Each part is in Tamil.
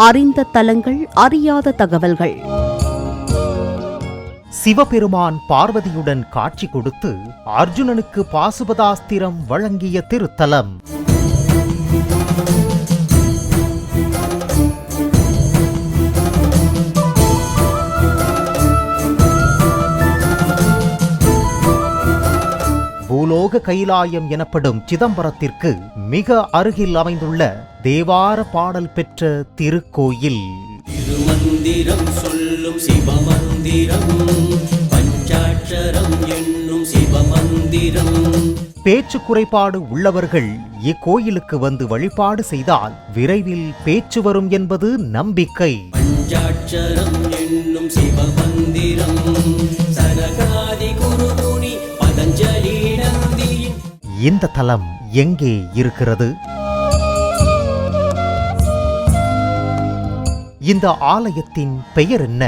அறிந்த தலங்கள், அறியாத தகவல்கள். சிவபெருமான் பார்வதியுடன் காட்சி கொடுத்து அர்ஜுனனுக்கு பாசுபதாஸ்திரம் வழங்கிய திருத்தலம். பூலோக கைலாயம் எனப்படும் சிதம்பரத்திற்கு மிக அருகில் அமைந்துள்ள தேவார பாடல் பெற்ற திருக்கோயில். திருமந்திரம் சொல்லும் சிவமந்திரம், பஞ்சாட்சரம் என்னும் சிவமந்திரம். பேச்சு குறைபாடு உள்ளவர்கள் இக்கோயிலுக்கு வந்து வழிபாடு செய்தால் விரைவில் பேச்சு வரும் என்பது நம்பிக்கை. பஞ்சாட்சரம் என்னும் சிவமந்திரம், சனகாதி குருமுனி பதஞ்சலி நந்தியின். இந்த தலம் எங்கே இருக்கிறது? இந்த ஆலயத்தின் பெயர் என்ன?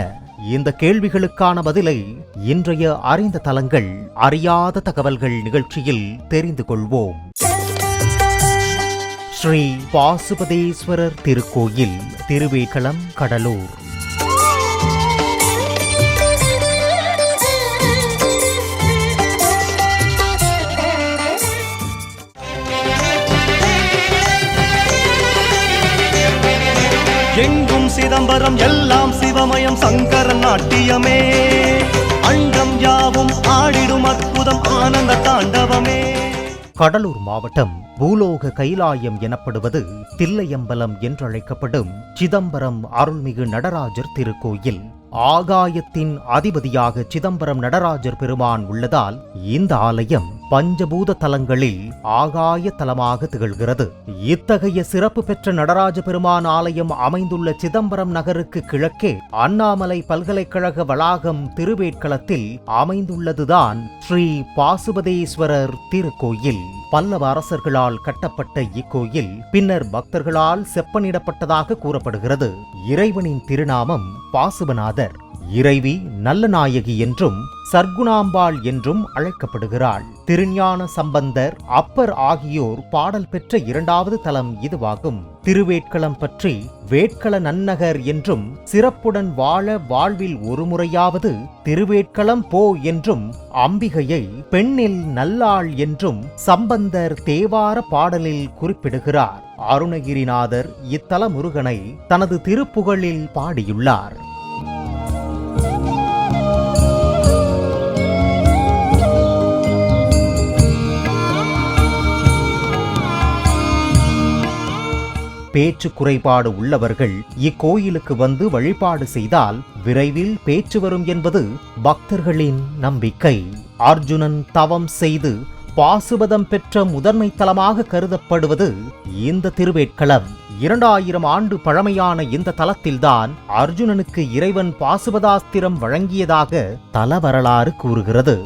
இந்த கேள்விகளுக்கான பதிலை இன்றைய அறிந்த தலங்கள், அறியாத தகவல்கள் நிகழ்ச்சியில் தெரிந்து கொள்வோம். ஸ்ரீ பாசுபதேஸ்வரர் திருக்கோயில், திருவேற்களம், கடலூர். எங்கும் சிதம்பரம், எல்லாம் சிவமயம், சங்கர நாட்டியமே. அண்டம் யாவும் ஆடிடும் அற்புதம், ஆனந்த தாண்டவமே. கடலூர் மாவட்டம் பூலோக கைலாயம் எனப்படுவது தில்லையம்பலம் என்றழைக்கப்படும் சிதம்பரம் அருள்மிகு நடராஜர் திருக்கோயில். ஆகாயத்தின் அதிபதியாக சிதம்பரம் நடராஜர் பெருமான் உள்ளதால் இந்த ஆலயம் பஞ்சபூத தலங்களில் ஆகாய தலமாக திகழ்கிறது. இத்தகைய சிறப்பு பெற்ற நடராஜ பெருமான் ஆலயம் அமைந்துள்ள சிதம்பரம் நகருக்கு கிழக்கே அண்ணாமலை பல்கலைக்கழக வளாகம் திருவேற்களத்தில் அமைந்துள்ளதுதான் ஸ்ரீ பாசுபதேஸ்வரர் திருக்கோயில். பல்லவ அரசர்களால் கட்டப்பட்ட இக்கோயில் பின்னர் பக்தர்களால் செப்பனிடப்பட்டதாக கூறப்படுகிறது. இறைவனின் திருநாமம் பாசுபநாதர். இறைவி நல்லநாயகி என்றும் சர்க்குணாம்பாள் என்றும் அழைக்கப்படுகிறாள். திருஞான சம்பந்தர், அப்பர் ஆகியோர் பாடல் பெற்ற இரண்டாவது தலம் இதுவாகும். திருவேட்களம் பற்றி வேட்கள நன்னகர் என்றும், சிறப்புடன் வாழ வாழ்வில் ஒரு முறையாவது திருவேட்களம் போ என்றும், அம்பிகையை பெண்ணில் நல்லாள் என்றும் சம்பந்தர் தேவார பாடலில் குறிப்பிடுகிறார். அருணகிரிநாதர் இத்தல முருகனை தனது திருப்புகழில் பாடியுள்ளார். பேச்சு குறைபாடு உள்ளவர்கள் இக்கோயிலுக்கு வந்து வழிபாடு செய்தால் விரைவில் பேச்சு வரும் என்பது பக்தர்களின் நம்பிக்கை. அர்ஜுனன் தவம் செய்து பாசுபதம் பெற்ற முதன்மை தலமாக கருதப்படுவது இந்த திருவேற்களம். 2000 ஆண்டு பழமையான இந்த தலத்தில்தான் அர்ஜுனனுக்கு இறைவன் பாசுபதாஸ்திரம் வழங்கியதாக தல வரலாறு கூறுகிறது.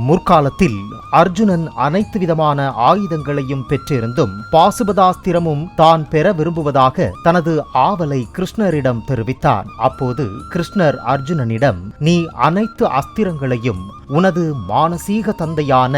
முற்காலத்தில் அர்ஜுனன் அனைத்து விதமான ஆயுதங்களையும் பெற்றிருந்தும் பாசுபதாஸ்திரமும் தான் பெற விரும்புவதாக தனது ஆவலை கிருஷ்ணரிடம் தெரிவித்தான். அப்போது கிருஷ்ணர் அர்ஜுனனிடம், நீ அனைத்து அஸ்திரங்களையும் உனது மானசீக தந்தையான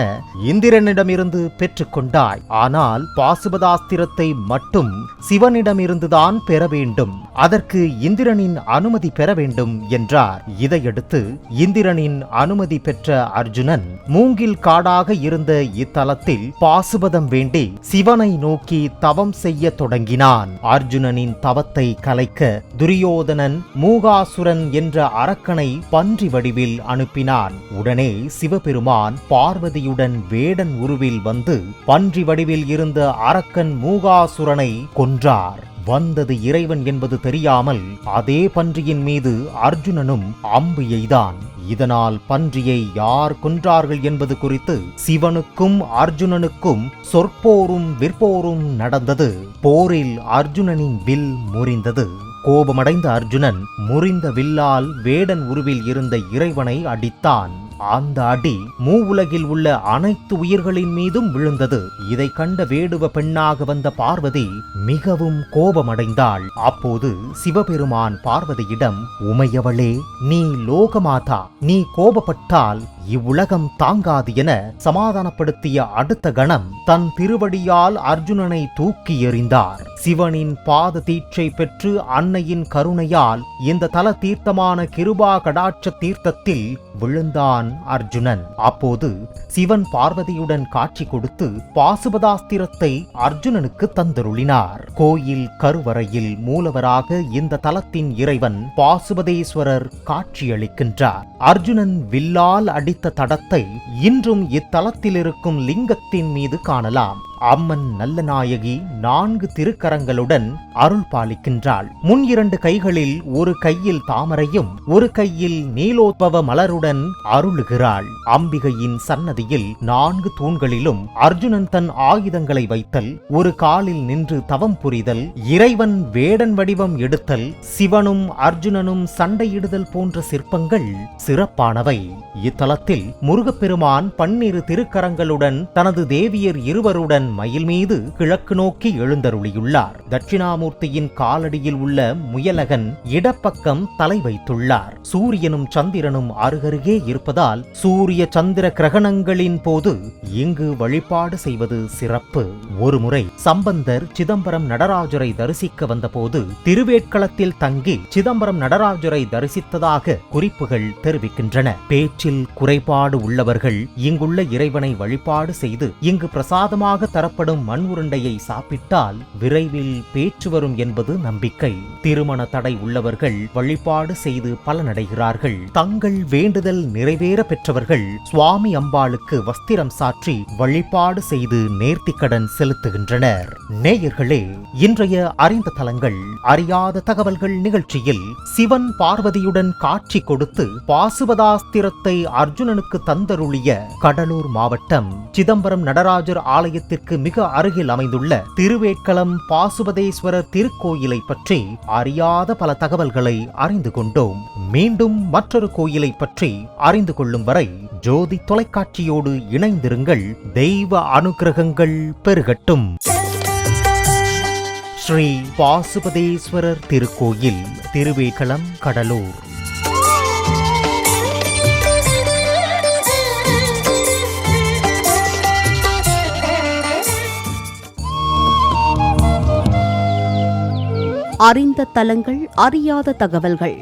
இந்திரனிடமிருந்து பெற்றுக்கொண்டாய். ஆனால் பாசுபதாஸ்திரத்தை மட்டும் சிவனிடமிருந்துதான் பெற வேண்டும். அதற்கு இந்திரனின் அனுமதி பெற வேண்டும் என்றார். இதையடுத்து இந்திரனின் அனுமதி பெற்ற அர்ஜுனன் மூங்கில் காடாக இருந்த இத்தலத்தில் பாசுபதம் வேண்டி சிவனை நோக்கி தவம் செய்ய தொடங்கினான். அர்ஜுனனின் தவத்தை கலைக்க துரியோதனன் மூகாசுரன் என்ற அரக்கனை பன்றி வடிவில் அனுப்பினான். உடனே சிவபெருமான் பார்வதியுடன் வேடன் உருவில் வந்து பன்றி வடிவில் இருந்த அரக்கன் மூகாசுரனை கொன்றார். வந்தது இறைவன் என்பது தெரியாமல் அதே பன்றியின் மீது அர்ஜுனனும் அம்பு எய்தான். இதனால் பன்றியை யார் கொன்றார்கள் என்பது குறித்து சிவனுக்கும் அர்ஜுனனுக்கும் சொற்போரும் விற்போரும் நடந்தது. போரில் அர்ஜுனனின் வில் முறிந்தது. கோபமடைந்த அர்ஜுனன் முறிந்த வில்லால் வேடன் உருவில் இருந்த இறைவனை அடித்தான். அந்த அடி மூவுலகில் உள்ள அனைத்து உயிர்களின் மீதும் விழுந்தது. இதை கண்ட வேடுவ பெண்ணாக வந்த பார்வதி மிகவும் கோபமடைந்தாள். அப்போது சிவபெருமான் பார்வதியிடம், உமையவளே, நீ லோகமாதா, நீ கோபப்பட்டால் இவ்வுலகம் தாங்காது என சமாதானப்படுத்திய அடுத்த கணம் தன் திருவடியால் அர்ஜுனனை தூக்கி எறிந்தார். சிவனின் பாத தீட்சை பெற்று அன்னையின் கருணையால் இந்த தல தீர்த்தமான கிருபா கடாட்ச தீர்த்தத்தில் விழுந்தான் அர்ஜுனன். அப்போது சிவன் பார்வதியுடன் காட்சி கொடுத்து பாசுபதாஸ்திரத்தை அர்ஜுனனுக்கு தந்தருளினார். கோயில் கருவறையில் மூலவராக இந்த தலத்தின் இறைவன் பாசுபதேஸ்வரர் காட்சியளிக்கின்றார். அர்ஜுனன் வில்லால் அடித்த தடத்தை இன்றும் இத்தலத்தில் இருக்கும் லிங்கத்தின் மீது காணலாம். அம்மன் நல்ல நாயகி 4 திருக்கரங்களுடன் அருள் பாலிக்கின்றாள். முன் 2 கைகளில் ஒரு கையில் தாமரையும் ஒரு கையில் நீலோத்பவ மலருடன் அருளுகிறாள். அம்பிகையின் சன்னதியில் 4 தூண்களிலும் அர்ஜுனன் தன் ஆயுதங்களை வைத்தல், ஒரு காலில் நின்று தவம் புரிதல், இறைவன் வேடன் வடிவம் எடுத்தல், சிவனும் அர்ஜுனனும் சண்டையிடுதல் போன்ற சிற்பங்கள் சிறப்பானவை. இத்தலத்தில் முருகப்பெருமான் 12 திருக்கரங்களுடன் தனது தேவியர் இருவருடன் மயில் மீது கிழக்கு நோக்கி எழுந்தருளியுள்ளார். தட்சிணாமூர்த்தியின் காலடியில் உள்ள முயலகன் இடப்பக்கம் தலை வைத்துள்ளார். சூரியனும் சந்திரனும் அருகருகே இருப்பதால் சூரிய சந்திர கிரகணங்களின் போது இங்கு வழிபாடு செய்வது சிறப்பு. ஒருமுறை சம்பந்தர் சிதம்பரம் நடராஜரை தரிசிக்க வந்தபோது திருவேட்களத்தில் தங்கி சிதம்பரம் நடராஜரை தரிசித்ததாக குறிப்புகள் தெரிவிக்கின்றன. பேச்சில் குறைபாடு உள்ளவர்கள் இங்குள்ள இறைவனை வழிபாடு செய்து இங்கு பிரசாதமாக தரப்படும் மண் உருண்டையை சாப்பிட்டால் விரைவில் பேச்சு வரும் என்பது நம்பிக்கை. திருமண தடை உள்ளவர்கள் வழிபாடு செய்து பலனடைகிறார்கள். தங்கள் வேண்டுதல் நிறைவேற பெற்றவர்கள் சுவாமி அம்பாளுக்கு வஸ்திரம் சாற்றி வழிபாடு செய்து நேர்த்திக்கடன் செலுத்துகின்றனர். நேயர்களே, இன்றைய அறிந்த தலங்கள் அறியாத தகவல்கள் நிகழ்ச்சியில் சிவன் பார்வதியுடன் காட்சி கொடுத்து பாசுபதாஸ்திரத்தை அர்ஜுனனுக்கு தந்தருளிய கடலூர் மாவட்டம் சிதம்பரம் நடராஜர் ஆலயத்திற்கு மிக அருகில் அமைந்துள்ள திருவேட்களம் பாசுபதேஸ்வரர் திருக்கோயிலை பற்றி அறியாத பல தகவல்களை அறிந்து கொண்டோம். மீண்டும் மற்றொரு கோயிலை பற்றி அறிந்து கொள்ளும் வரை ஜோதி தொலைக்காட்சியோடு இணைந்திருங்கள். தெய்வ அனுக்கிரகங்கள் பெருகட்டும். ஸ்ரீ பாசுபதேஸ்வரர் திருக்கோயில், திருவேட்களம், கடலூர். அறிந்த தலங்கள் அறியாத தகவல்கள்.